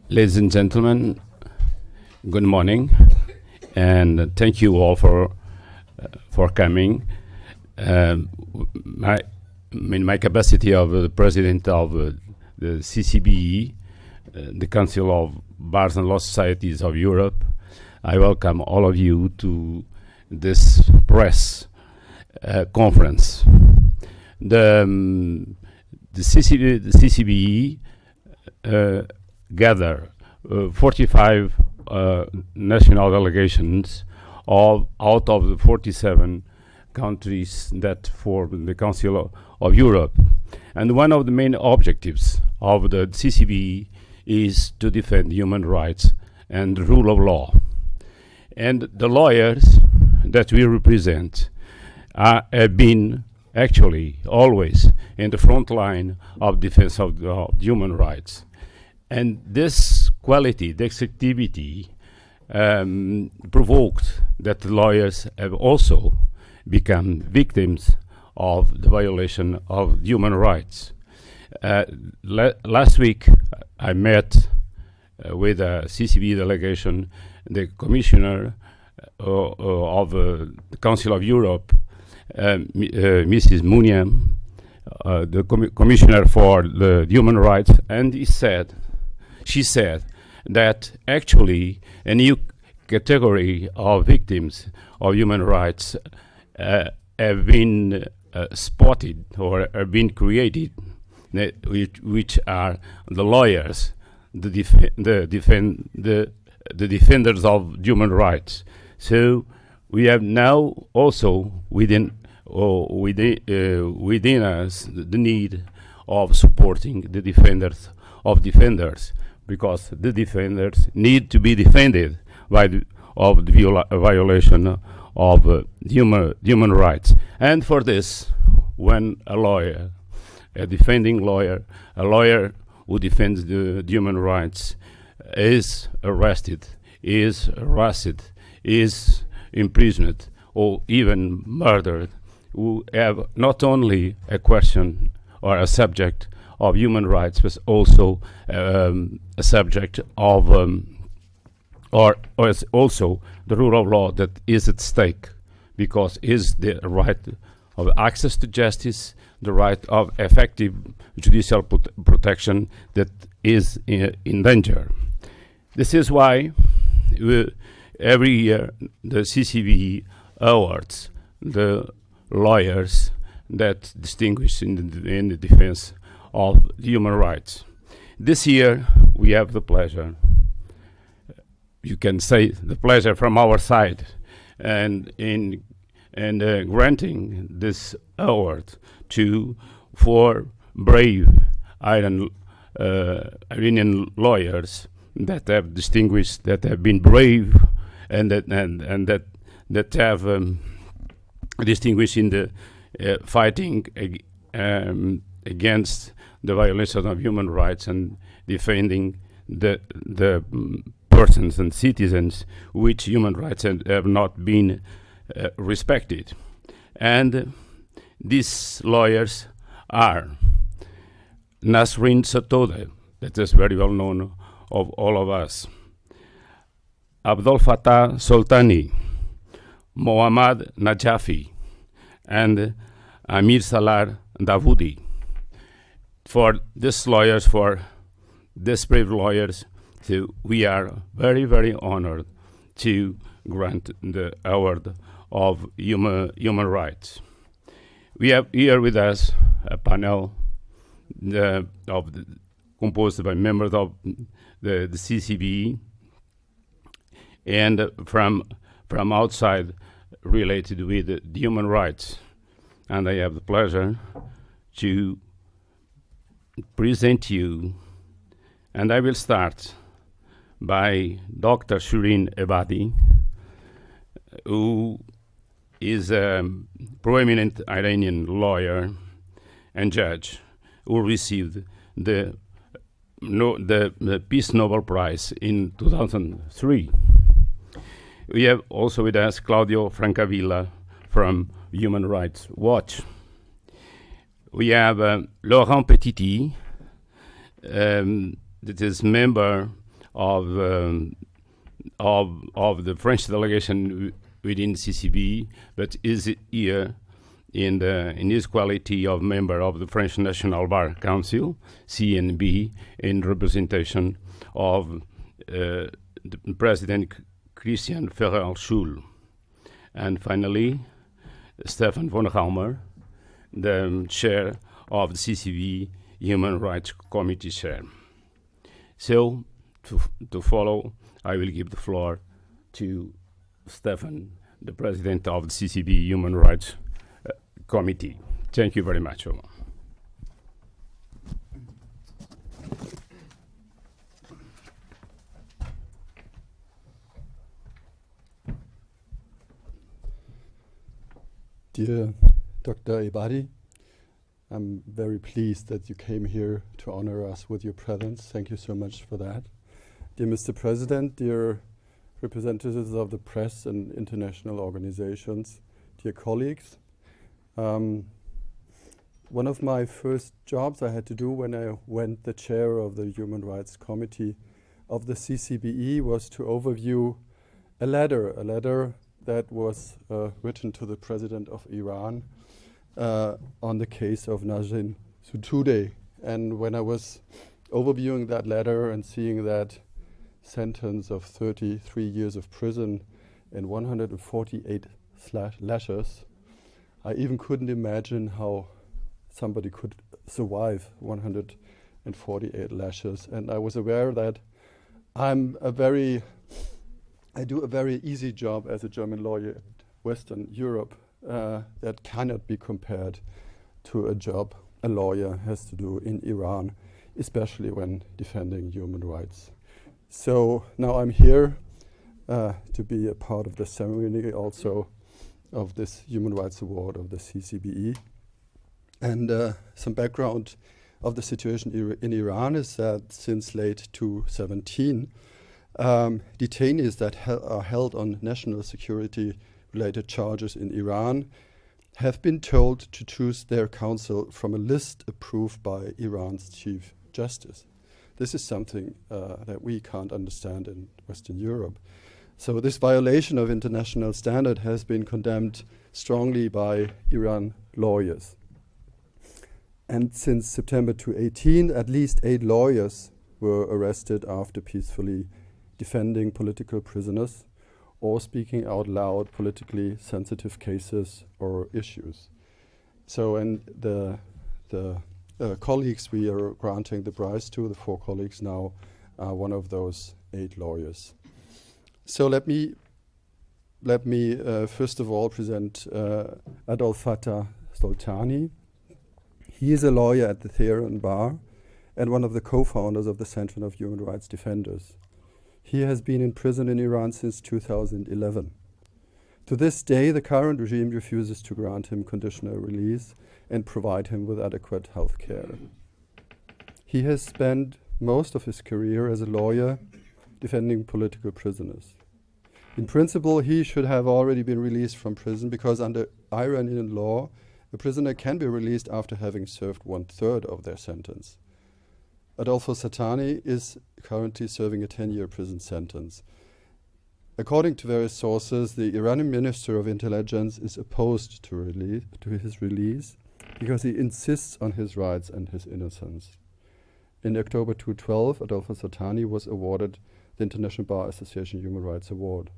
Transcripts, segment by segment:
Ladies and gentlemen, good morning, and thank you all for coming. In my capacity of the president of the CCBE, the Council of Bars and Law Societies of Europe, I welcome all of you to this press conference. The CCBE gather 45 national delegations out of the 47 countries that form the Council of Europe. And one of the main objectives of the CCBE is to defend human rights and the rule of law. And the lawyers that we represent have been actually always in the front line of defense of human rights. And this quality, this activity, provoked that the lawyers have also become victims of the violation of human rights. Last week, I met with a CCBE delegation, the commissioner of the Council of Europe, Mrs. Munia, the commissioner for the human rights, and she said that actually a new category of victims of human rights have been spotted or have been created, which are the lawyers, the defenders of human rights. So we have now also within us the need of supporting the defenders of defenders, because the defenders need to be defended of the violation of human rights. And for this, when a lawyer, a defending lawyer, a lawyer who defends the human rights is arrested, is harassed, is imprisoned, or even murdered, who have not only a question or a subject of human rights, but also a subject of, or is also the rule of law that is at stake, because is the right of access to justice, the right of effective judicial protection that is in danger. This is why every year the CCBE awards the lawyers that distinguish in the defense of human rights. This year we have the pleasure, you can say the pleasure from our side, and in granting this award to 4 brave Iranian lawyers that have distinguished, that have been brave, and that have distinguished in the fighting against the violation of human rights and defending the persons and citizens which human rights have not been respected. And these lawyers are Nasrin Sotoudeh, that is very well known of all of us, Abdolfattah Soltani, Mohammad Najafi, and Amirsalar Davoudi. For these lawyers, for these brave lawyers, so we are very, very honored to grant the award of human rights. We have here with us a panel composed by members of the CCBE and from outside related with the human rights. And I have the pleasure to present you, and I will start by Dr. Shirin Ebadi, who is a prominent Iranian lawyer and judge who received the Peace Nobel Prize in 2003. We have also with us Claudio Francavilla from Human Rights Watch. We have Laurent Petiti, that is member of the French delegation within CCBE, but is here in his quality of member of the French National Bar Council, CNB, in representation of the President Christian Ferrer-Schul. And finally, Stefan von Raumer, the chair of the CCBE Human Rights Committee chair. So, to follow, I will give the floor to Stefan, the president of the CCBE Human Rights Committee. Thank you very much, Omar. Dear Dr. Ebadi, I'm very pleased that you came here to honor us with your presence. Thank you so much for that. Dear Mr. President, dear representatives of the press and international organizations, dear colleagues, one of my first jobs I had to do when I went the chair of the Human Rights Committee of the CCBE was to overview a letter that was written to the President of Iran on the case of Nasrin Sotoudeh. And when I was overviewing that letter and seeing that sentence of 33 years of prison and 148 lashes, I even couldn't imagine how somebody could survive 148 lashes. And I was aware that I do a very easy job as a German lawyer in Western Europe that cannot be compared to a job a lawyer has to do in Iran, especially when defending human rights. So now I'm here to be a part of the ceremony also of this Human Rights Award of the CCBE. And some background of the situation in Iran is that since late 2017, detainees that are held on national security-related charges in Iran have been told to choose their counsel from a list approved by Iran's Chief Justice. This is something that we can't understand in Western Europe. So this violation of international standard has been condemned strongly by Iran lawyers. And since September 2018, at least 8 lawyers were arrested after peacefully defending political prisoners or speaking out loud politically sensitive cases or issues. So, and the colleagues we are granting the prize to, the 4 colleagues now, are one of those 8 lawyers. So let me first of all present Abdolfattah Soltani. He is a lawyer at the Tehran Bar and one of the co-founders of the Center of Human Rights Defenders. He has been in prison in Iran since 2011. To this day, the current regime refuses to grant him conditional release and provide him with adequate health care. He has spent most of his career as a lawyer defending political prisoners. In principle, he should have already been released from prison because under Iranian law, a prisoner can be released after having served 1/3 of their sentence. Abdolfattah Soltani is currently serving a 10-year prison sentence. According to various sources, the Iranian Minister of Intelligence is opposed to his release because he insists on his rights and his innocence. In October 2012, Abdolfattah Soltani was awarded the International Bar Association Human Rights Award.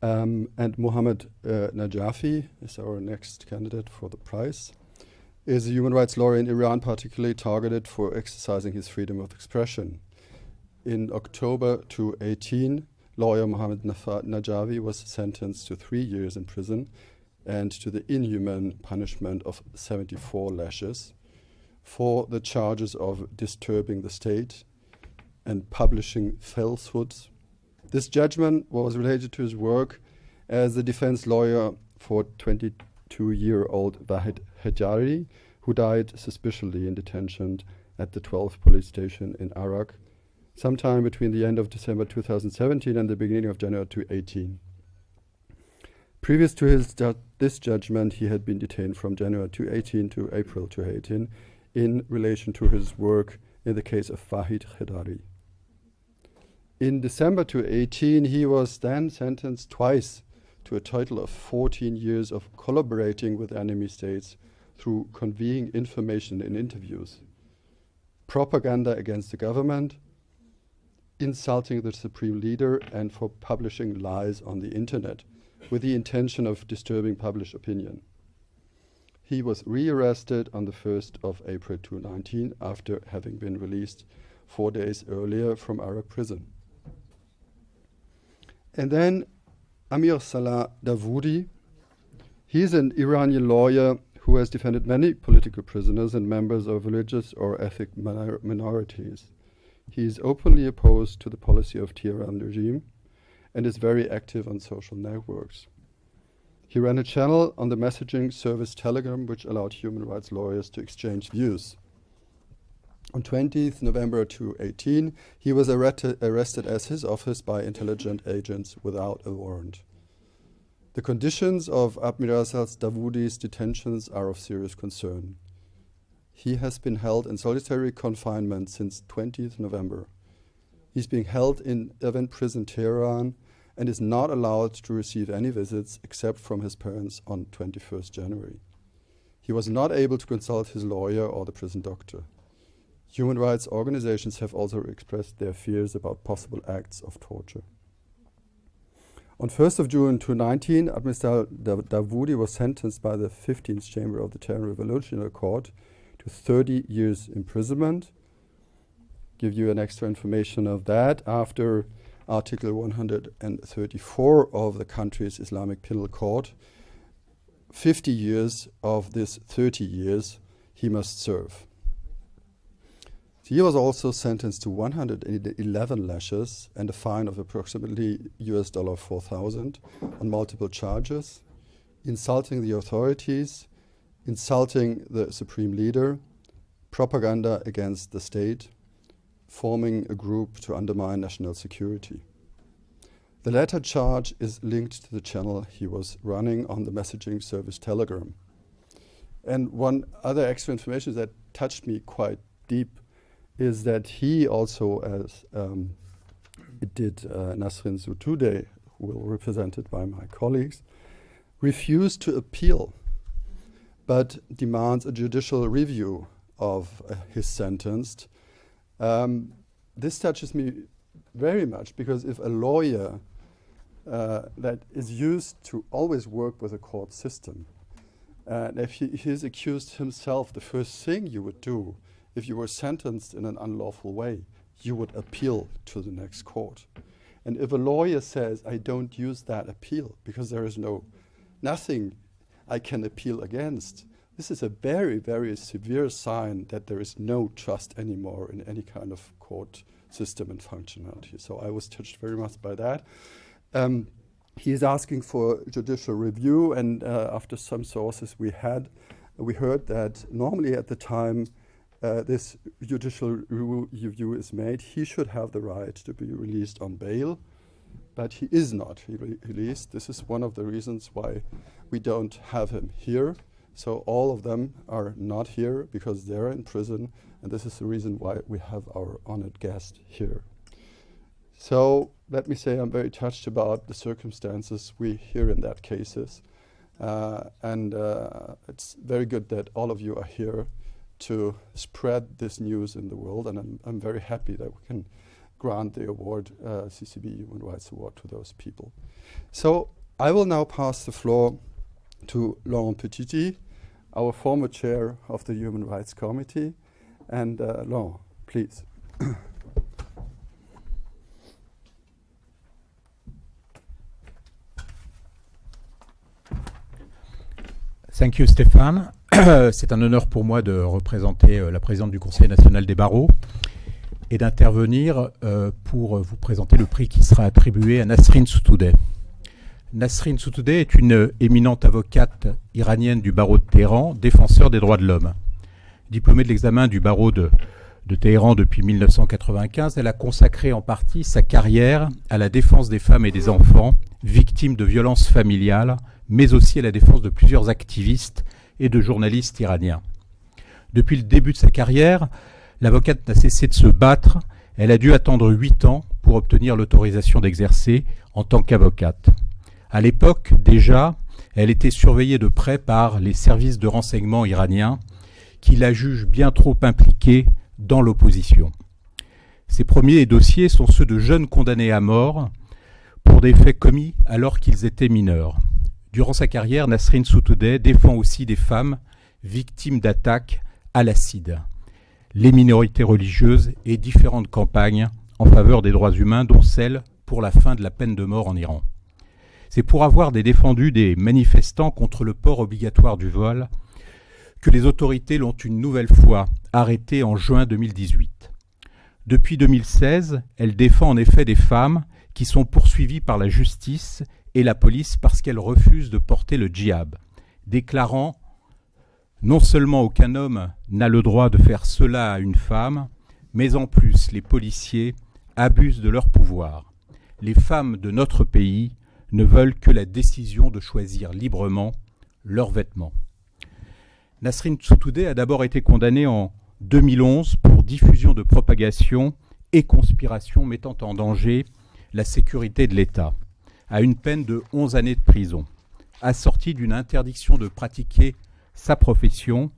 And Mohammad Najafi is our next candidate for the prize. Is a human rights lawyer in Iran, particularly targeted for exercising his freedom of expression. In October 2018, lawyer Mohammad Najafi was sentenced to 3 years in prison and to the inhuman punishment of 74 lashes for the charges of disturbing the state and publishing falsehoods. This judgment was related to his work as a defense lawyer for 22-year-old Wahid Hajari, who died suspiciously in detention at the 12th police station in Arak, sometime between the end of December 2017 and the beginning of January 2018. Previous to this judgment, he had been detained from January 2018 to April 2018 in relation to his work in the case of Fahid Khedari. In December 2018, he was then sentenced twice to a total of 14 years of collaborating with enemy states through conveying information in interviews, propaganda against the government, insulting the supreme leader, and for publishing lies on the internet with the intention of disturbing public opinion. He was rearrested on the 1st of April 2019 after having been released 4 days earlier from Arab prison. And then Amirsalar Davoudi. He's an Iranian lawyer who has defended many political prisoners and members of religious or ethnic minorities. He is openly opposed to the policy of Tehran regime and is very active on social networks. He ran a channel on the messaging service Telegram, which allowed human rights lawyers to exchange views. On 20th November 2018, he was arrested at his office by intelligence agents without a warrant. The conditions of Amirsalar Davoudi's detentions are of serious concern. He has been held in solitary confinement since 20th November. He's being held in Evin prison, Tehran, and is not allowed to receive any visits except from his parents on 21st January. He was not able to consult his lawyer or the prison doctor. Human rights organizations have also expressed their fears about possible acts of torture. On 1st of June 2019, Amirsalar Davoudi was sentenced by the 15th Chamber of the Tehran Revolutionary Court to 30 years imprisonment. Give you an extra information of that. After Article 134 of the country's Islamic Penal Code, 50 years of this 30 years he must serve. He was also sentenced to 111 lashes and a fine of approximately $4,000 on multiple charges: insulting the authorities, insulting the supreme leader, propaganda against the state, forming a group to undermine national security. The latter charge is linked to the channel he was running on the messaging service Telegram. And one other extra information that touched me quite deep is that he also, as did Nasrin Sotoudeh, who will be represented by my colleagues, refused to appeal, but demands a judicial review of his sentence. This touches me very much, because if a lawyer that is used to always work with a court system, and if he is accused himself, the first thing you would do if you were sentenced in an unlawful way, you would appeal to the next court. And if a lawyer says, I don't use that appeal because there is nothing I can appeal against, this is a very, very severe sign that there is no trust anymore in any kind of court system and functionality. So I was touched very much by that. He is asking for judicial review, and after some sources we heard that normally at the time this judicial review is made, he should have the right to be released on bail, but he is not released. This is one of the reasons why we don't have him here. So all of them are not here because they're in prison, and this is the reason why we have our honored guest here. So let me say I'm very touched about the circumstances we hear in that cases, and it's very good that all of you are here to spread this news in the world, and I'm very happy that we can grant the award, CCBE Human Rights Award, to those people. So I will now pass the floor to Laurent Petiti, our former chair of the Human Rights Committee. And Laurent, please. Thank you, Stéphane. C'est un honneur pour moi de représenter la présidente du Conseil national des barreaux et d'intervenir pour vous présenter le prix qui sera attribué à Nasrin Sotoudeh. Nasrin Sotoudeh est une éminente avocate iranienne du barreau de Téhéran, défenseur des droits de l'homme. Diplômée de l'examen du barreau de Téhéran depuis 1995, elle a consacré en partie sa carrière à la défense des femmes et des enfants victimes de violences familiales, mais aussi à la défense de plusieurs activistes et de journalistes iraniens. Depuis le début de sa carrière, L'avocate n'a cessé de se battre. Elle a dû attendre 8 ans pour obtenir l'autorisation d'exercer en tant qu'avocate. À l'époque, déjà, elle était surveillée de près par les services de renseignement iraniens qui la jugent bien trop impliquée dans l'opposition. Ses premiers dossiers sont ceux de jeunes condamnés à mort pour des faits commis alors qu'ils étaient mineurs. Durant sa carrière, Nasrin Sotoudeh défend aussi des femmes victimes d'attaques à l'acide, les minorités religieuses et différentes campagnes en faveur des droits humains, dont celle pour la fin de la peine de mort en Iran. C'est pour avoir défendu des manifestants contre le port obligatoire du voile que les autorités l'ont une nouvelle fois arrêtée en juin 2018. Depuis 2016, elle défend en effet des femmes qui sont poursuivies par la justice et la police parce qu'elles refusent de porter le djihad, déclarant « Non seulement aucun homme n'a le droit de faire cela à une femme, mais en plus les policiers abusent de leur pouvoir. Les femmes de notre pays ne veulent que la décision de choisir librement leurs vêtements. » Nasrin Sotoudeh a d'abord été condamnée en 2011 pour diffusion de propagation et conspiration mettant en danger la sécurité de l'État, à une peine de 11 années de prison, assortie d'une interdiction de pratiquer sa profession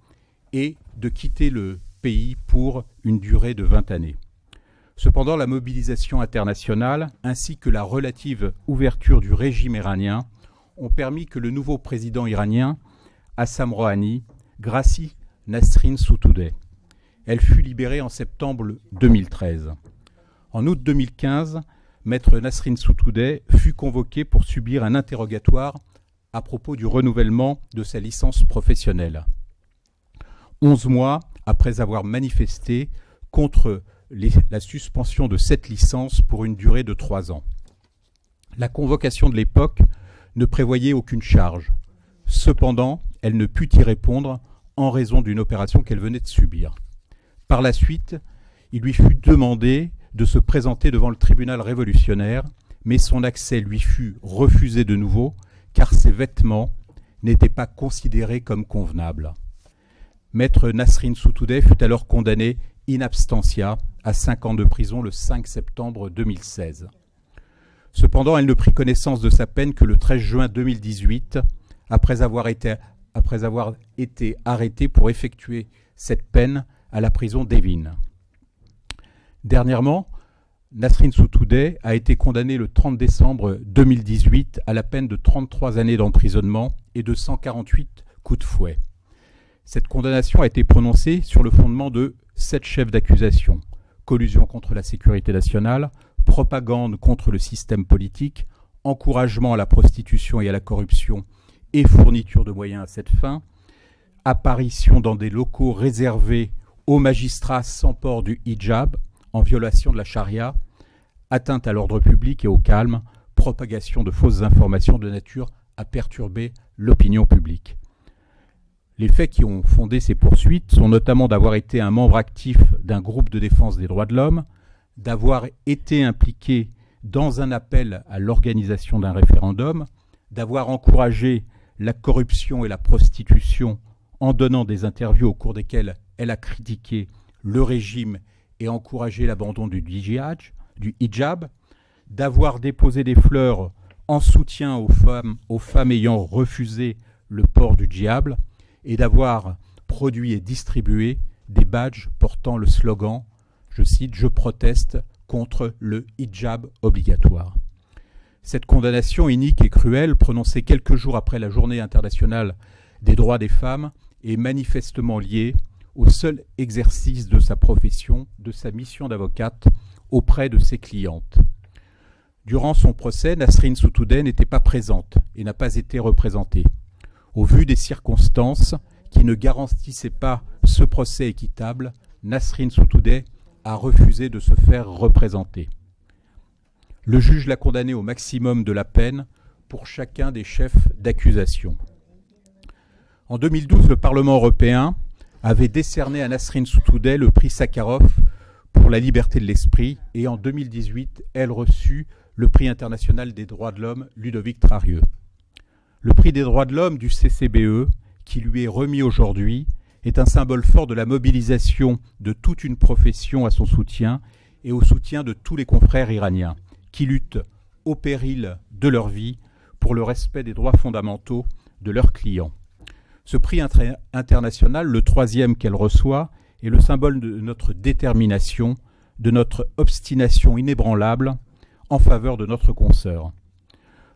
et de quitter le pays pour une durée de 20 années. Cependant, la mobilisation internationale ainsi que la relative ouverture du régime iranien ont permis que le nouveau président iranien, Hassan Rouhani, gracie Nasrin Sotoudeh. Elle fut libérée en septembre 2013. En août 2015, maître Nasrin Sotoudeh fut convoquée pour subir un interrogatoire à propos du renouvellement de sa licence professionnelle. 11 mois après avoir manifesté contre la suspension de cette licence pour une durée de 3 ans. La convocation de l'époque ne prévoyait aucune charge. Cependant, elle ne put y répondre en raison d'une opération qu'elle venait de subir. Par la suite, il lui fut demandé de se présenter devant le tribunal révolutionnaire, mais son accès lui fut refusé de nouveau car ses vêtements n'étaient pas considérés comme convenables. Maître Nasrin Sotoudeh fut alors condamnée in absentia à 5 ans de prison le 5 septembre 2016. Cependant, elle ne prit connaissance de sa peine que le 13 juin 2018, après avoir été arrêtée pour effectuer cette peine à la prison d'Evin. Dernièrement, Nasrin Sotoudeh a été condamnée le 30 décembre 2018 à la peine de 33 années d'emprisonnement et de 148 coups de fouet. Cette condamnation a été prononcée sur le fondement de 7 chefs d'accusation: collusion contre la sécurité nationale, propagande contre le système politique, encouragement à la prostitution et à la corruption et fourniture de moyens à cette fin, apparition dans des locaux réservés aux magistrats sans port du hijab, en violation de la charia, atteinte à l'ordre public et au calme, propagation de fausses informations de nature à perturber l'opinion publique. Les faits qui ont fondé ces poursuites sont notamment d'avoir été un membre actif d'un groupe de défense des droits de l'homme, d'avoir été impliqué dans un appel à l'organisation d'un référendum, d'avoir encouragé la corruption et la prostitution en donnant des interviews au cours desquelles elle a critiqué le régime et encouragé l'abandon du hijab, d'avoir déposé des fleurs en soutien aux femmes ayant refusé le port du hijab et d'avoir produit et distribué des badges portant le slogan, je cite, « Je proteste contre le hijab obligatoire ». Cette condamnation inique et cruelle, prononcée quelques jours après la Journée internationale des droits des femmes, est manifestement liée au seul exercice de sa profession, de sa mission d'avocate auprès de ses clientes. Durant son procès, Nasrin Sotoudeh n'était pas présente et n'a pas été représentée. Au vu des circonstances qui ne garantissaient pas ce procès équitable, Nasrin Sotoudeh a refusé de se faire représenter. Le juge l'a condamnée au maximum de la peine pour chacun des chefs d'accusation. En 2012, le Parlement européen avait décerné à Nasrin Sotoudeh le prix Sakharov pour la liberté de l'esprit et en 2018, elle reçut le prix international des droits de l'homme Ludovic Trarieux. Le prix des droits de l'homme du CCBE, qui lui est remis aujourd'hui, est un symbole fort de la mobilisation de toute une profession à son soutien et au soutien de tous les confrères iraniens qui luttent au péril de leur vie pour le respect des droits fondamentaux de leurs clients. Ce prix international, le 3e qu'elle reçoit, est le symbole de notre détermination, de notre obstination inébranlable en faveur de notre consoeur.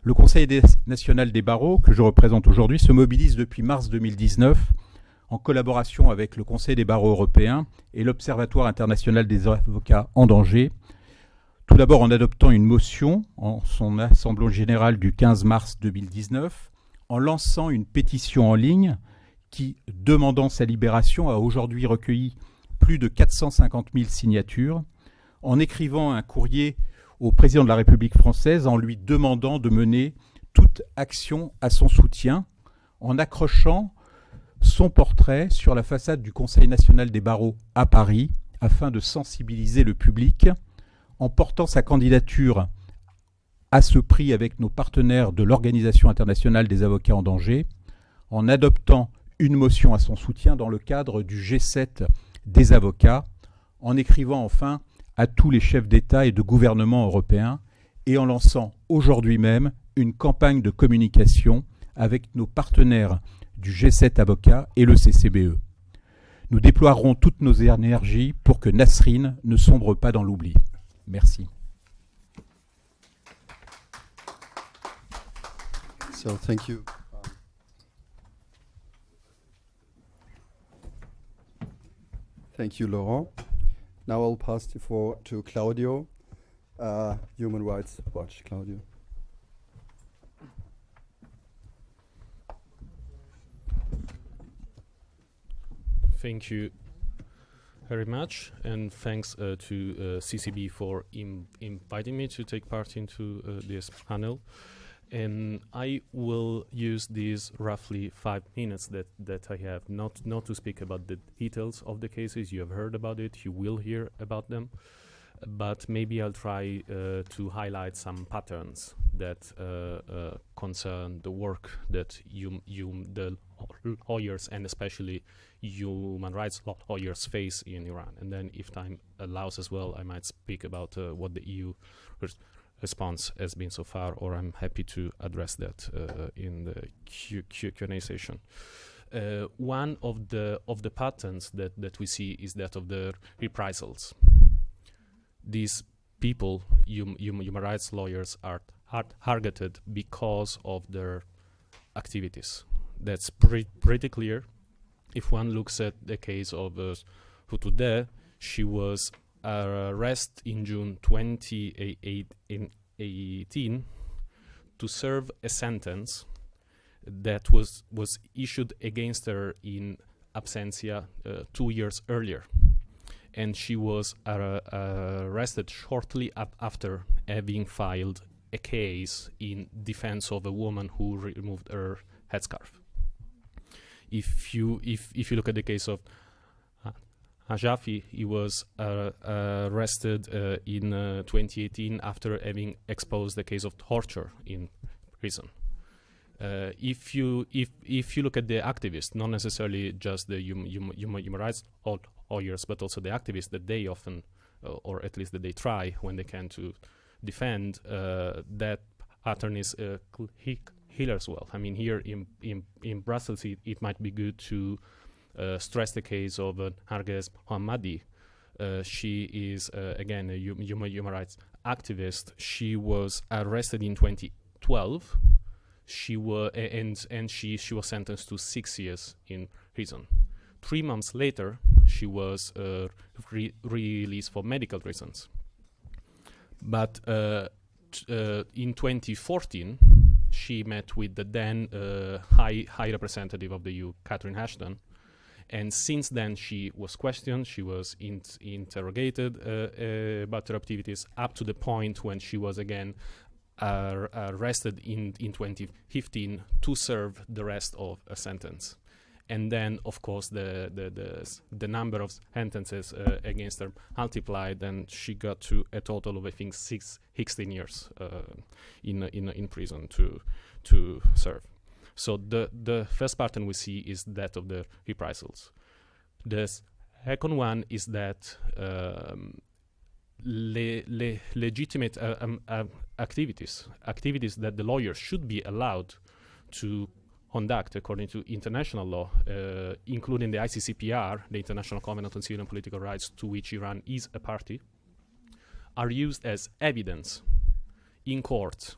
Le Conseil national des barreaux, que je représente aujourd'hui, se mobilise depuis mars 2019 en collaboration avec le Conseil des barreaux européens et l'Observatoire international des avocats en danger, tout d'abord en adoptant une motion en son assemblée générale du 15 mars 2019, en lançant une pétition en ligne qui, demandant sa libération, a aujourd'hui recueilli plus de 450 000 signatures, en écrivant un courrier au président de la République française en lui demandant de mener toute action à son soutien, en accrochant son portrait sur la façade du Conseil national des barreaux à Paris afin de sensibiliser le public, en portant sa candidature à ce prix avec nos partenaires de l'Organisation internationale des avocats en danger, en adoptant une motion à son soutien dans le cadre du G7 des avocats, en écrivant enfin à tous les chefs d'État et de gouvernement européens et en lançant aujourd'hui même une campagne de communication avec nos partenaires du G7 avocats et le CCBE. Nous déploierons toutes nos énergies pour que Nasrin ne sombre pas dans l'oubli. Merci. So thank you. Thank you, Laurent. Now I'll pass the floor to Claudio, Human Rights Watch. Claudio. Thank you very much, and thanks to CCBE for inviting me to take part into this panel. And I will use these roughly 5 minutes that I have, not to speak about the details of the cases. You have heard about it, you will hear about them, but maybe I'll try to highlight some patterns that concern the work that the lawyers and especially human rights lawyers face in Iran. And then if time allows as well, I might speak about what the EU response has been so far, or I'm happy to address that in the Q&A session. One of the patterns that we see is that of the reprisals. These people, human rights lawyers, are targeted because of their activities. That's pretty clear. If one looks at the case of Sotoudeh, she was arrested in June 2018 to serve a sentence that was issued against her in absentia 2 years earlier. And she was arrested shortly after having filed a case in defense of a woman who removed her headscarf. If you look at the case of Najafi, he was arrested in 2018 after having exposed the case of torture in prison. If you look at the activists, not necessarily just the human rights lawyers, but also the activists that they often, or at least that they try when they can to defend, that pattern is clear as well. I mean, here in Brussels, it might be good to stress the case of Mohammad. She is again a human rights activist. She was arrested in 2012. She was she was sentenced to 6 years in prison. 3 months later, she was released for medical reasons. But in 2014, she met with the then high representative of the EU, Catherine Ashton, and since then she was questioned, she was interrogated about her activities up to the point when she was again arrested in 2015 to serve the rest of a sentence. And then, of course, the number of sentences against her multiplied, and she got to a total of, I think, 16 years in prison to serve. So the first pattern we see is that of the reprisals. The second one is that legitimate activities that the lawyers should be allowed to conduct according to international law, including the ICCPR, the International Covenant on Civil and Political Rights, to which Iran is a party, are used as evidence in court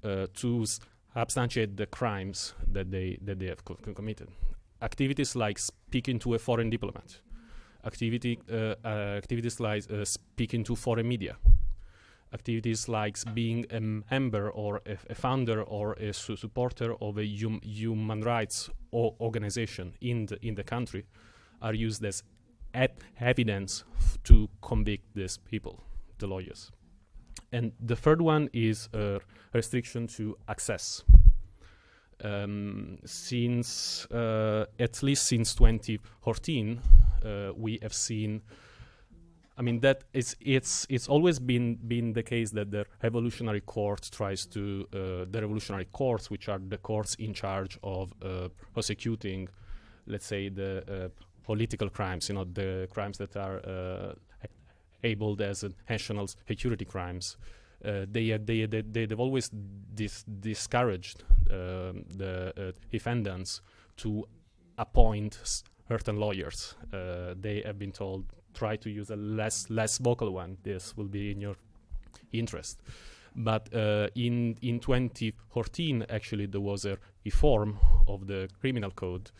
to substantiate the crimes that they have committed. Activities like speaking to a foreign diplomat, activities like speaking to foreign media, activities like being a member or a founder or a supporter of a human rights organization in the country are used as evidence to convict these people, the lawyers. And the third one is a restriction to access. Since at least since 2014, we have seen. I mean, that it's always been the case that the revolutionary court tries to the revolutionary courts, which are the courts in charge of prosecuting, let's say, the political crimes, the crimes that are labeled as national security crimes. They've always discouraged the defendants to appoint certain lawyers. They have been told, try to use a less vocal one. This will be in your interest. But in 2014, actually, there was a reform of the criminal code,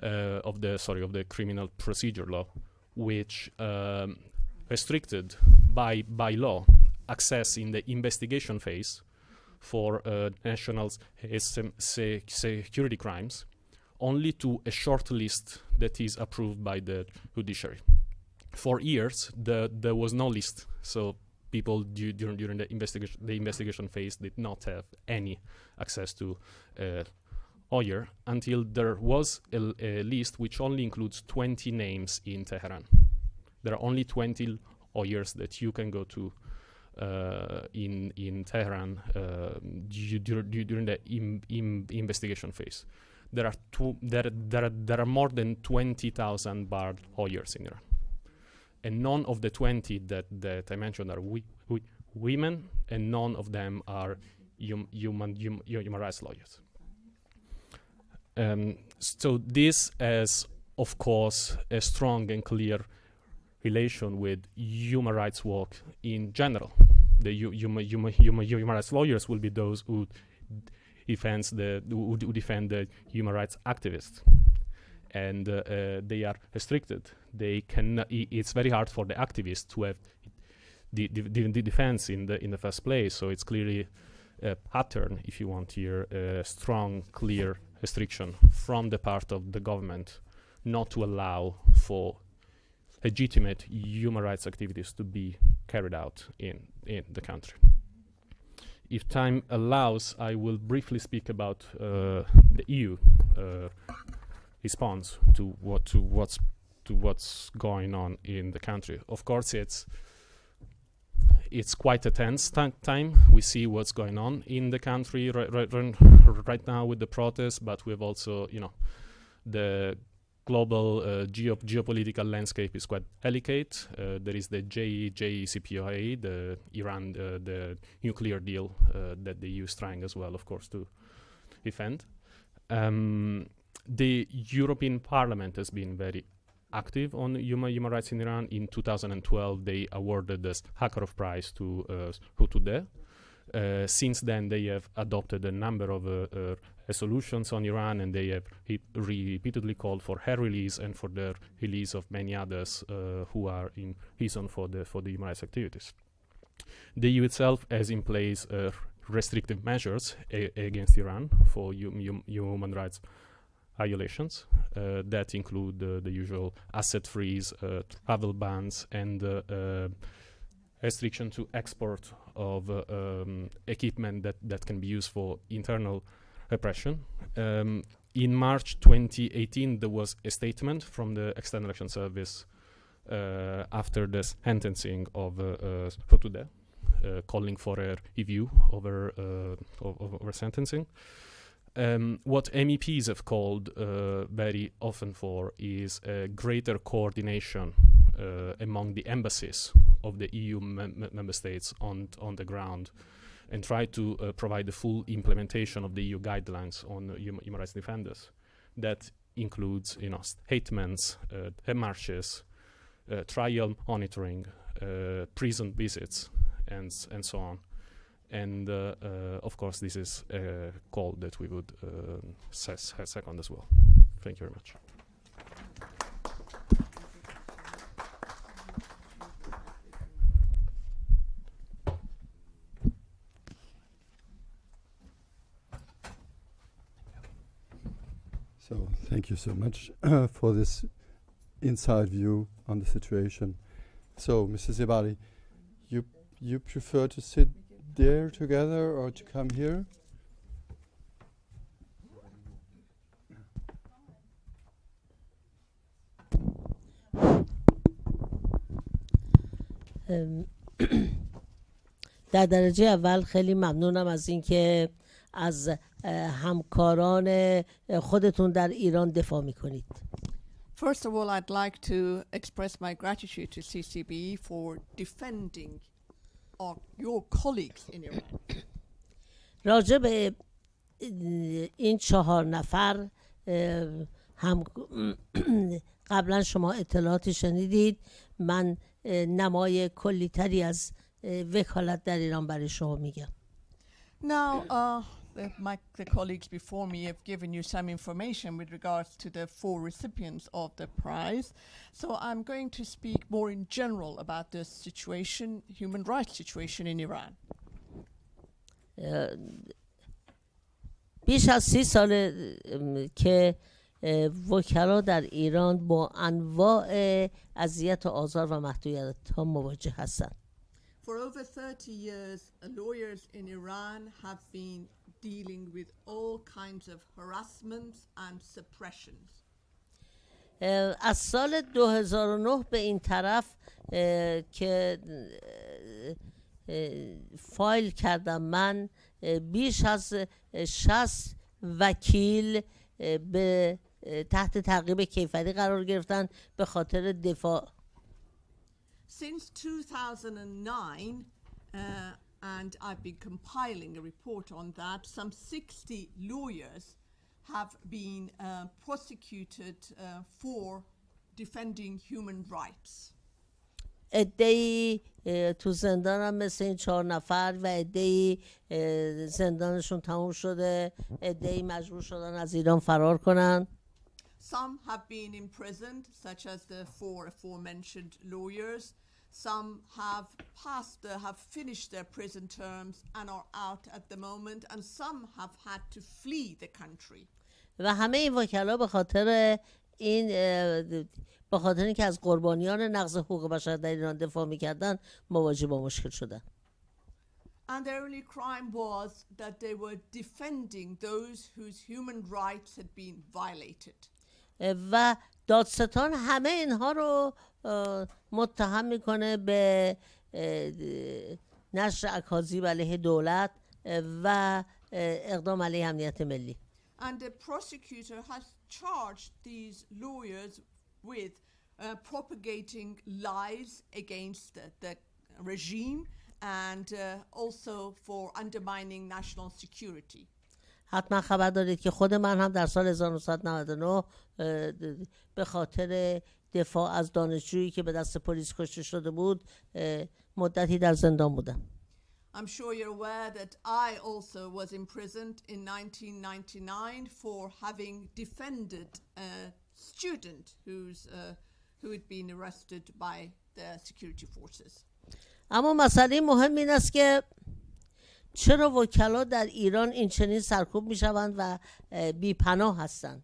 of the criminal procedure law, which restricted by law access in the investigation phase for national security crimes only to a short list that is approved by the judiciary. For years, there was no list, so people during the investigation phase did not have any access to a lawyer until there was a list which only includes 20 names in Tehran. There are only 20 lawyers that you can go to in Tehran during the investigation phase. There are more than 20,000 barred lawyers in Iran, and none of the 20 that I mentioned are women, and none of them are human rights lawyers. So this has, of course, a strong and clear relation with human rights work in general. The human rights lawyers will be those who defend the human rights activists, and they are restricted. They can. It's very hard for the activists to have the defense in the first place. So it's clearly a pattern, if you want here, a strong, clear restriction from the part of the government not to allow for legitimate human rights activities to be carried out in the country. If time allows, I will briefly speak about the EU response to what's going on in the country. Of course, it's quite a tense time. We see what's going on in the country right now with the protests, but we have also, the global geopolitical landscape is quite delicate. There is the JCPOA, the Iran, the nuclear deal that the EU is trying as well, of course, to defend. The European Parliament has been very active on human rights in Iran. In 2012, they awarded the Sakharov Prize to Sotoudeh. Since then, they have adopted a number of resolutions on Iran, and they have repeatedly called for her release and for the release of many others who are in prison for the human rights activities. The EU itself has in place restrictive measures against Iran for human rights violations that include the usual asset freeze, travel bans, and restriction to export of equipment that can be used for internal repression. In March 2018, there was a statement from the External Action Service after the sentencing of Sotoudeh, calling for a review over sentencing. what MEPs have called very often for is a greater coordination among the embassies of the EU member states on the ground, and try to provide the full implementation of the EU guidelines on human rights defenders. That includes, statements, marches, trial monitoring, prison visits, and so on. And of course, this is a call that we would second as well. Thank you very much. So thank you so much for this inside view on the situation. So, Mrs. Ebadi, you prefer to sit there together or to come here? در درجه اول خیلی ممنونم از اینکه از همکاران خودتون در ایران دفاع میکنید. First of all, I'd like to express my gratitude to CCBE for defending your colleagues in Iran. راجع به این 4 نفر هم قبلا شما اطلاعاتی شنیدید. من نمای کلی تری از وکالت در ایران برای شما میگم. Now, the colleagues before me have given you some information with regards to the 4 recipients of the prize. So I'm going to speak more in general about the situation, human rights situation in Iran. بیش از 30 سال که وکلا در ایران با انواع اذیت و آزار و محدودیت ها مواجه هستند. For over 30 years, lawyers in Iran have been dealing with all kinds of harassments and suppressions. از سال 2009 به این طرف که فایل کردم من بیش از 60 وکیل به تحت تعقیب کیفری قرار گرفتن به خاطر دفاع. Since 2009, and I've been compiling a report on that, some 60 lawyers have been prosecuted for defending human rights. عده‌ای تو زندان هم مثل این 4 نفر و عده‌ای زندانشون تموم شده، عده‌ای مجبور شدن از ایران فرار کنن. Some have been imprisoned, such as the 4 aforementioned lawyers. Some have finished their prison terms and are out at the moment, and some have had to flee the country. و همه این وکلا به خاطر اینکه از قربانیان نقض حقوق بشر در ایران دفاع می‌کردن مواجه با مشکل شدن. And their only crime was that they were defending those whose human rights had been violated. و دادستان همه اینها رو متهم میکنه به نشر اکاذیب علیه دولت و اقدام علیه امنیت ملی. And the prosecutor has charged these lawyers with propagating lies against the regime and also for undermining national security. حتما خبر دارید که خود من هم در سال 1999 به خاطر دفاع از دانشجویی که به دست پلیس کشته شده بود مدتی در زندان بودم. I'm sure you're aware that I also was imprisoned in 1999 for having defended a student who had been arrested by the security forces. اما مسئله مهم این است که چرا وکلا در ایران این چنین سرکوب میشوند و بی‌پناه هستند؟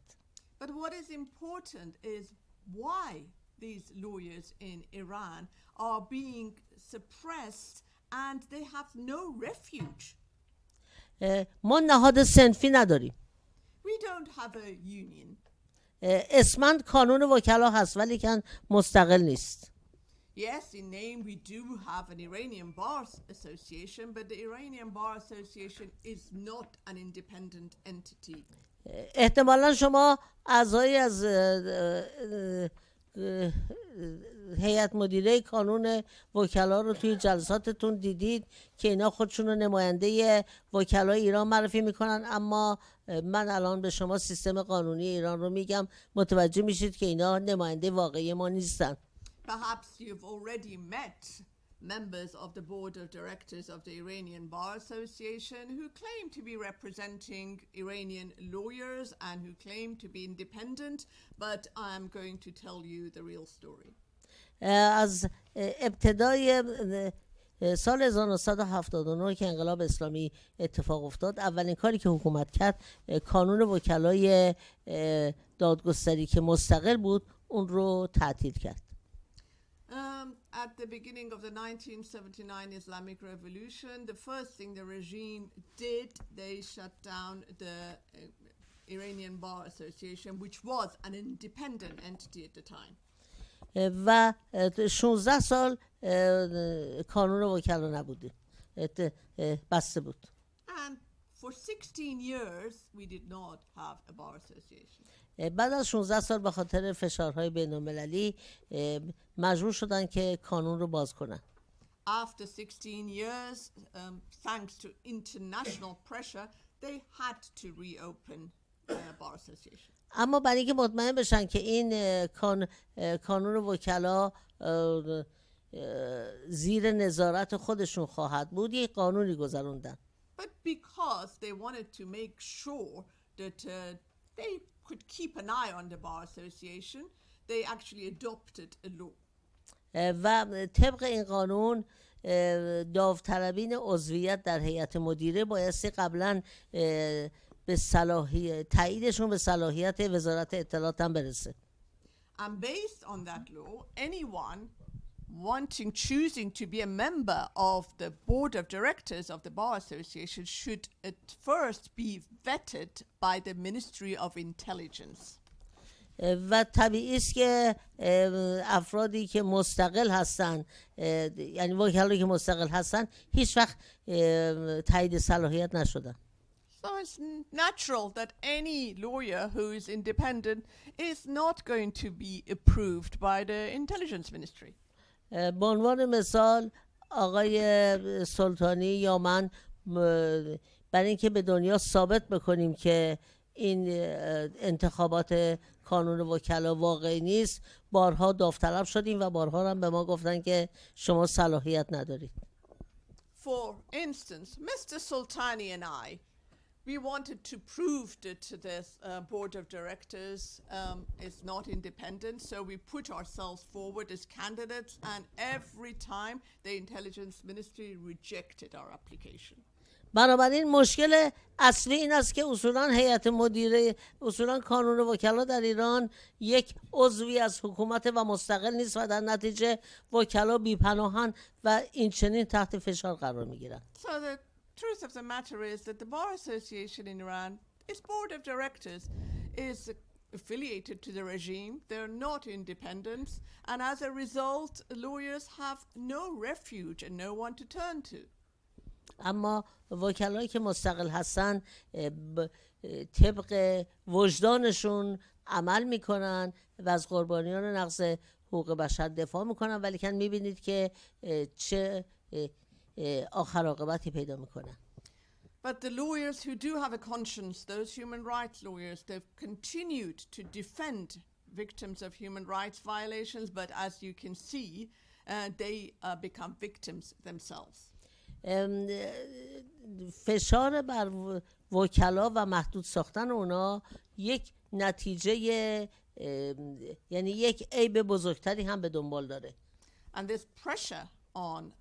But what is important is why these lawyers in Iran are being suppressed and they have no refuge. ما نهاد صنفی نداریم. We don't have a union. اسماً کانون وکلا هست ولی که مستقل نیست. Yes, in name we do have an Iranian Bar Association, but the Iranian Bar Association is not an independent entity. احتمالا شما اعضای از هیئت مدیره کانون وکلا رو توی جلساتتون دیدید که اینا خودشون رو نماینده وکلای ایران معرفی میکنن، اما من الان به شما سیستم قانونی ایران رو میگم، متوجه میشید که اینا نماینده واقعی ما نیستن. Perhaps you've already met members of the board of directors of the Iranian Bar Association who claim to be representing Iranian lawyers and who claim to be independent, but I'm going to tell you the real story. از ابتدای سال 1979 که انقلاب اسلامی اتفاق افتاد، اولین کاری که حکومت کرد کانون وکلای دادگستری که مستقل بود اون رو تعطیل کرد. At the beginning of the 1979 Islamic Revolution, the first thing the regime did, they shut down the Iranian Bar Association, which was an independent entity at the time. و 16 سال کانون وکلا نبوده، بسته بود. And for 16 years, we did not have a bar association. بعد از 16 سال به خاطر فشارهای بین‌المللی مجبور شدن که کانون رو باز کنن. After 16 years, thanks to international pressure, they had to reopen the bar association. اما برای اینکه مطمئن بشن که این کانون وکلا زیر نظارت خودشون خواهد بود، یک قانونی گذروندن. But because they wanted to make sure that they could keep an eye on the bar association, they actually adopted a law. و طبق این قانون داوطلبین عضویت در هیئت مدیره بایستی قبلا به تاییدشون به صلاحیت وزارت اطلاعات هم برسه. And based on that law, anyone choosing to be a member of the board of directors of the bar association should at first be vetted by the Ministry of Intelligence. و طبیعی است که افرادی که مستقل هستن، یعنی وکلایی که مستقل هستن، هیچ وقت تایید صلاحیت نشدن. So it's natural that any lawyer who is independent is not going to be approved by the intelligence ministry. به عنوان مثال آقای سلطانی یا من برای اینکه به دنیا ثابت بکنیم که این انتخابات کانون وکلا واقعی نیست، بارها داوطلب شدیم و بارها هم به ما گفتن که شما صلاحیت ندارید. For instance, Mr. Soltani and we wanted to prove that this board of directors is not independent, so we put ourselves forward as candidates, and every time the intelligence ministry rejected our application. بنابراین مشکل اصلی این است که اصولا هیئت مدیره، اصولا کانون وکلا در ایران یک عضوی از حکومت و مستقل نیست و در نتیجه وکلا بی‌پناهن و این چنین تحت فشار قرار میگیرن. So the truth of the matter is that the Bar Association in Iran, its board of directors is affiliated to the regime. They're not independent, and as a result, lawyers have no refuge and no one to turn to. اما وکلایی که مستقل هستن طبق وجدانشون عمل میکنن و از قربانیان نقض حقوق بشر دفاع میکنن، ولی که میبینید که چه آخر عاقبتی پیدا میکنن. But the lawyers who do have a conscience, those human rights lawyers, they've continued to defend victims of human rights violations, but as you can see, they become victims themselves. فشار بر وکلا و محدود ساختن اونا یک نتیجه، یعنی یک عیب بزرگتری هم به دنبال داره. And this pressure on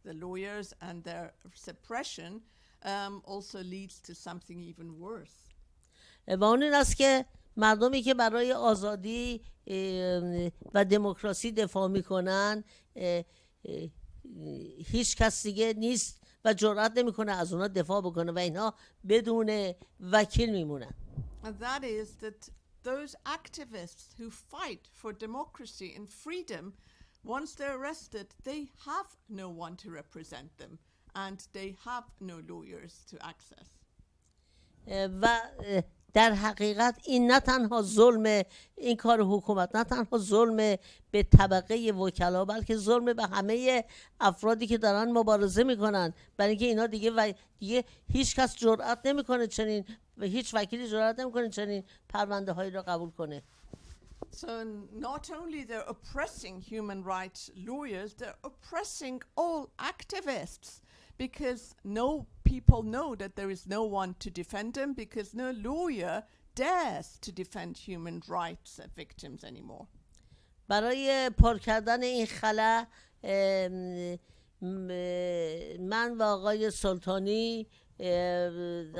the lawyers and their suppression also leads to something even worse. و اون این است که مردمی که برای آزادی و دموکراسی دفاع میکنن هیچ کس دیگه نیست و جرئت نمیکنه از اونا دفاع بکنه و اینها بدون وکیل میمونن. And that is that those activists who fight for democracy and freedom once they're arrested, they have no one to represent them, and they have no lawyers to access. و در حقیقت این نه تنها ظلم این کار حکومت، نه تنها ظلم به طبقه وکلا، بلکه ظلم به همه افرادی که دارن مبارزه میکنن، برای اینکه اینا دیگه هیچ کس جرئت نمیکنه چنین، هیچ وکیلی جرئت نمیکنه چنین پرونده هایی را قبول کنه. So not only they're oppressing human rights lawyers, they're oppressing all activists, because no people know that there is no one to defend them, because no lawyer dares to defend human rights victims anymore. برای پر کردن این خلا من و آقای سلطانی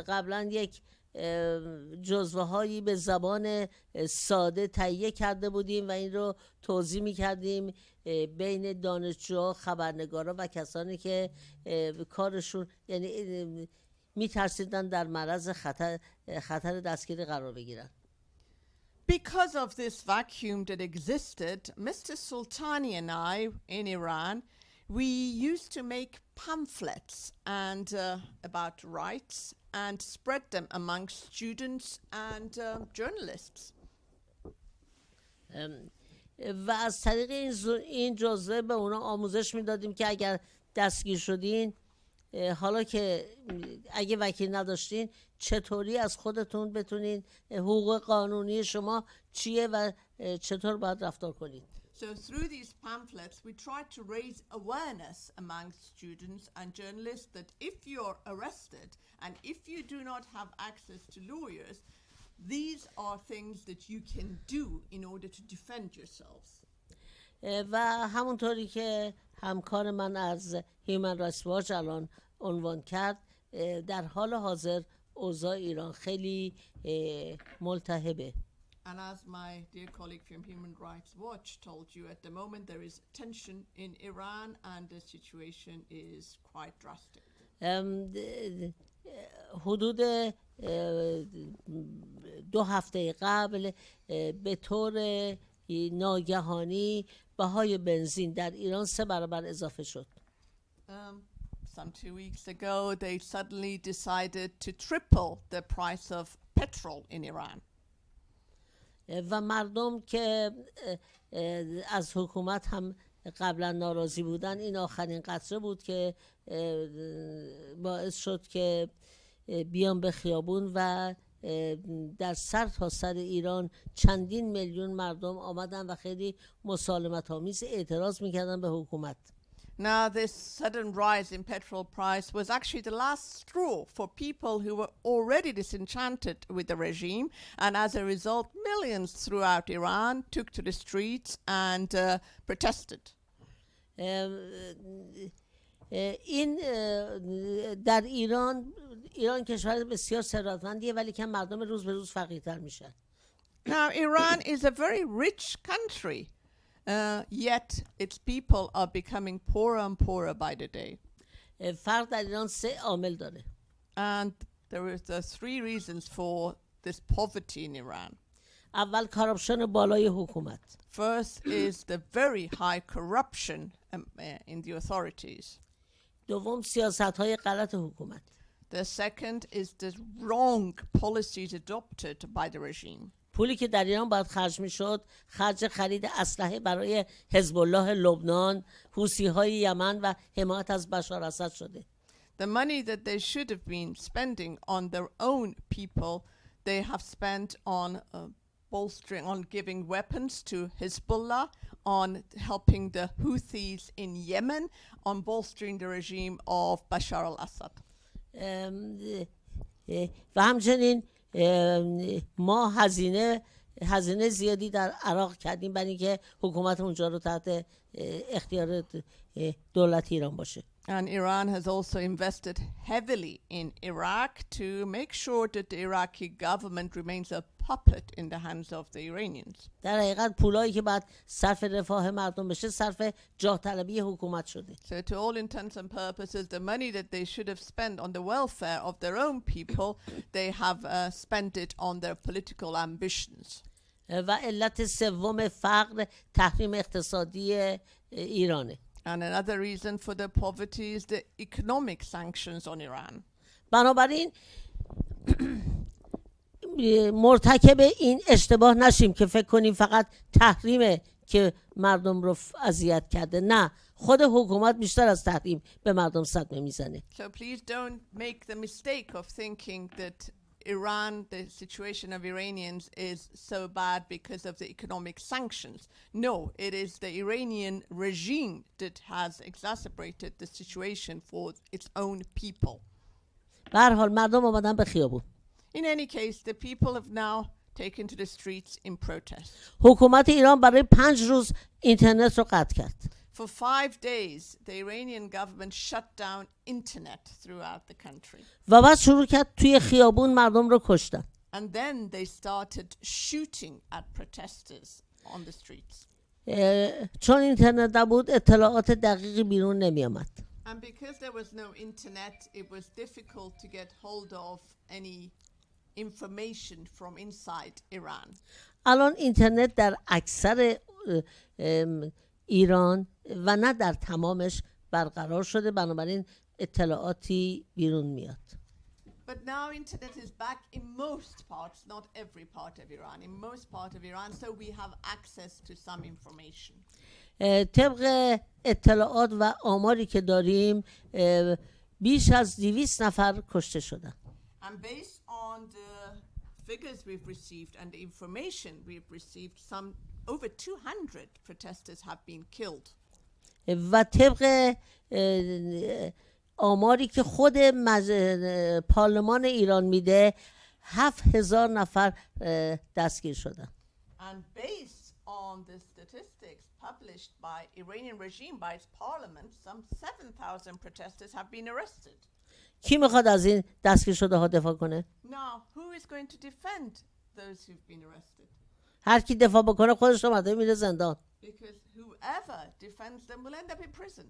قبلا یک جزوه هایی به زبان ساده تهیه کرده بودیم و این رو توضیح می کردیم بین دانشجوها، خبرنگارا و کسانی که کارشون یعنی می ترسیدن در معرض خطر دستگیری قرار بگیرن. Because of this vacuum that existed, Mr. Soltani and I in Iran, we used to make pamphlets and about rights and spread them amongst students and journalists. و از طریق این جزوه به اونا آموزش میدادیم که اگر دستگیر شدین، حالا که اگه وکیل نداشتین، چطوری از خودتون بتونین حقوق قانونی شما چیه و چطور باید رفتار کنید. So through these pamphlets, we tried to raise awareness among students and journalists that if you're arrested and if you do not have access to lawyers, these are things that you can do in order to defend yourselves. و همونطوری که همکار من از Human Rights Watch الان عنوان کرد، در حال حاضر اوضاع ایران خیلی ملتهبه. And as my dear colleague from Human Rights Watch told you, at the moment there is tension in Iran and the situation is quite drastic. حدود 2 هفته قبل به طور ناگهانی بهای بنزین در ایران 3 برابر اضافه شد. Some 2 weeks ago they suddenly decided to triple the price of petrol in Iran. و مردم که از حکومت هم قبلا ناراضی بودن، این آخرین قطره بود که باعث شد که بیان به خیابون و در سر تا سر ایران چندین میلیون مردم آمدن و خیلی مسالمت آمیز اعتراض میکردن به حکومت. Now this sudden rise in petrol price was actually the last straw for people who were already disenchanted with the regime, and as a result millions throughout Iran took to the streets and protested. این در ایران کشور بسیار ثروتمندیه ولی که مردم روز به روز فقیرتر میشن. Now Iran is a very rich country. Yet its people are becoming poorer and poorer by the day. فرق در ایران 3 عامل داره. And there are 3 reasons for this poverty in Iran. اول کاراپشن بالای حکومت. First is the very high corruption in the authorities. دوم سیاست‌های غلط حکومت. The second is the wrong policies adopted by the regime. پولی که در ایران باید خرج میشد خرج خرید اسلحه برای حزب الله لبنان، حوثی‌های یمن و حمایت از بشار اسد شده. The money that they should have been spending on their own people, they have spent on bolstering, on giving weapons to Hezbollah, on helping the Houthis in Yemen, on bolstering the regime of Bashar al-Assad. و همچنین ما هزینه زیادی در عراق کردیم برای اینکه حکومت اونجا رو تحت اختیار دولت ایران باشه. And Iran has also invested heavily in Iraq to make sure that the Iraqi government remains a puppet in the hands of the Iranians. در حقیقت پولایی که بعد صرف رفاه مردم بشه صرف جاه طلبی حکومت شده. So to all intents and purposes, the money that they should have spent on the welfare of their own people, they have spent it on their political ambitions. و علت سوم فقر تحریم اقتصادی ایرانه. And another reason for the poverty is the economic sanctions on Iran. بنابراین مرتکب این اشتباه نشیم که فکر کنیم فقط تحریمه که مردم رو اذیت کرده. نه، خود حکومت بیشتر از تحریم به مردم صدمه میزنه. So please don't make the mistake of thinking that Iran, the situation of Iranians is so bad because of the economic sanctions. No, it is the Iranian regime that has exacerbated the situation for its own people. به هر حال مردم آمدن به خیابون. In any case, the people have now taken to the streets in protest. حکومت ایران برای 5 روز اینترنت رو قطع کرد. For 5 days, the Iranian government shut down internet throughout the country. و بعد شروع کرد توی خیابون مردم رو کشتن. And then they started shooting at protesters on the streets. چون اینترنت نبود اطلاعات دقیقی بیرون نمی آمد. And because there was no internet, it was difficult to get hold of any information from inside Iran. الان اینترنت در اکثر ایران و نه در تمامش برقرار شده، بنابراین اطلاعاتی بیرون میاد. But now internet is back in most parts, not every part of Iran, in most part of Iran, so we have access to some information. طبق اطلاعات و آماری که داریم بیش از 200 نفر کشته شدن. And based on the figures we've received and the information we've received, some over 200 protesters have been killed. و طبق آماری که خود پارلمان ایران میده 7000 نفر دستگیر شدن. And based on the statistics published by Iranian regime by its parliament, some 7,000 protesters have been arrested. کی میخواد از این دستگیر شده ها دفاع کنه؟ Now, who is going to defend those who've been arrested? هر کی دفاع بکنه خودش رو مدام میره زندان. Because whoever defends them will end up in prison.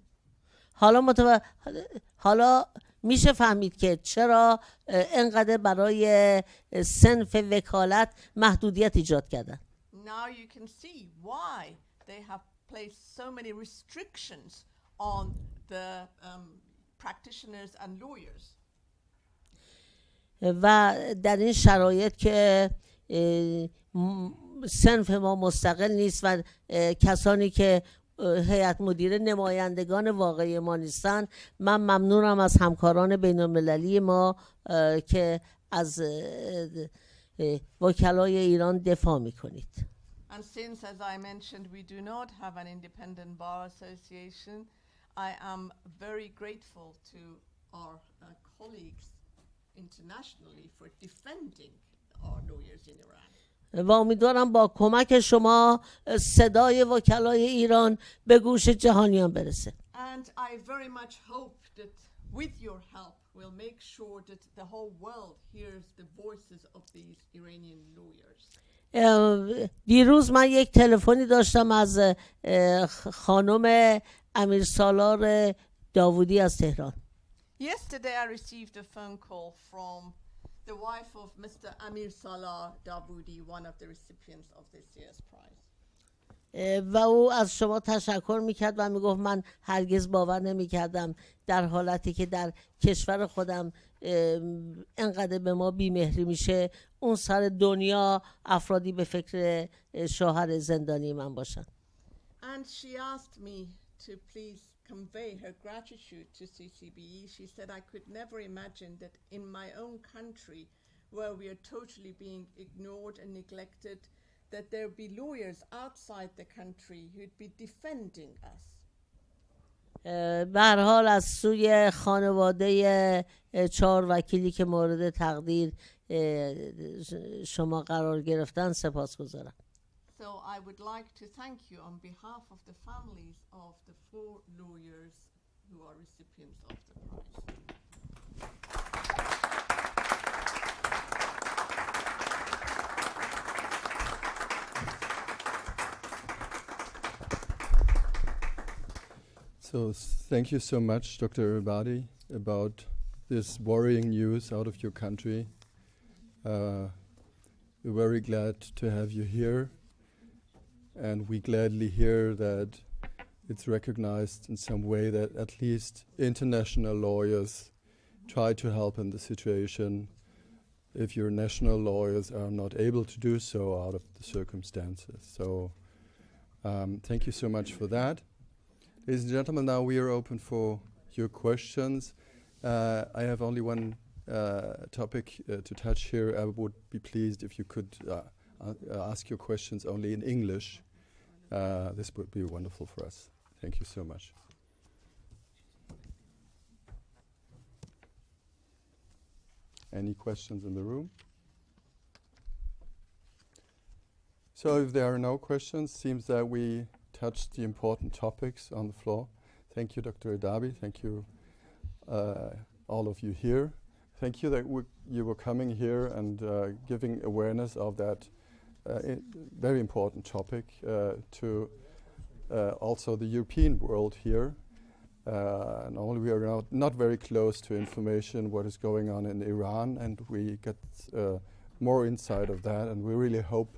حالا میشه فهمید که چرا انقدر برای صنف وکالت محدودیت ایجاد کردن. Now you can see why they have placed so many restrictions on the practitioners and lawyers. و در این شرایط که صنف ما مستقل نیست و کسانی که هیئت مدیره نمایندگان واقعی ما نیستن، من ممنونم از همکاران بین المللی ما که از وکلای ایران دفاع میکنید. And since, as I mentioned, we do not have an independent bar association, I am very grateful to our colleagues internationally for defending our lawyers in Iran. و امیدوارم با کمک شما صدای وکلای ایران به گوش جهانیان برسه. And I very much hope that with your help we'll make sure that the whole world hears the voices of these Iranian lawyers. دیروز من یک تلفنی داشتم از خانم امیرسالار داوودی از تهران. Yesterday I received a phone call from the wife of Mr. Amirsalar Davoudi, one of the recipients of this year's prize. و او از شما تشکر میکرد و میگفت من هرگز باور نمیکردم در حالتی که در کشور خودم انقدر به ما بیمهری میشه اون سر دنیا افرادی به فکر شوهر زندانی من باشن. And she asked me to please convey her gratitude to CCBE. She said I could never imagine that in my own country where we are totally being ignored and neglected, that there would be lawyers outside the country who'd be defending us. به هر حال از سوی خانواده 4 وکیلی که مورد تقدیر شما قرار گرفتن سپاسگزارم. So I would like to thank you on behalf of the families of the 4 lawyers who are recipients of the prize. So thank you so much, Dr. Ebadi, about this worrying news out of your country. we're very glad to have you here, and we gladly hear that it's recognized in some way that at least international lawyers try to help in the situation if your national lawyers are not able to do so out of the circumstances. So thank you so much for that. Ladies and gentlemen, now we are open for your questions. I have only one topic to touch here. I would be pleased if you could ask your questions only in English. This would be wonderful for us. Thank you so much. Any questions in the room? So if there are no questions, seems that we touched the important topics on the floor. Thank you, Dr. Ebadi. Thank you, all of you here. Thank you that you were coming here and giving awareness of that very important topic to also the European world here. Normally we are not very close to information what is going on in Iran, and we get more insight of that, and we really hope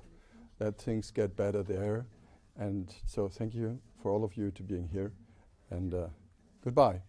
that things get better there. And so thank you for all of you to being here, and goodbye.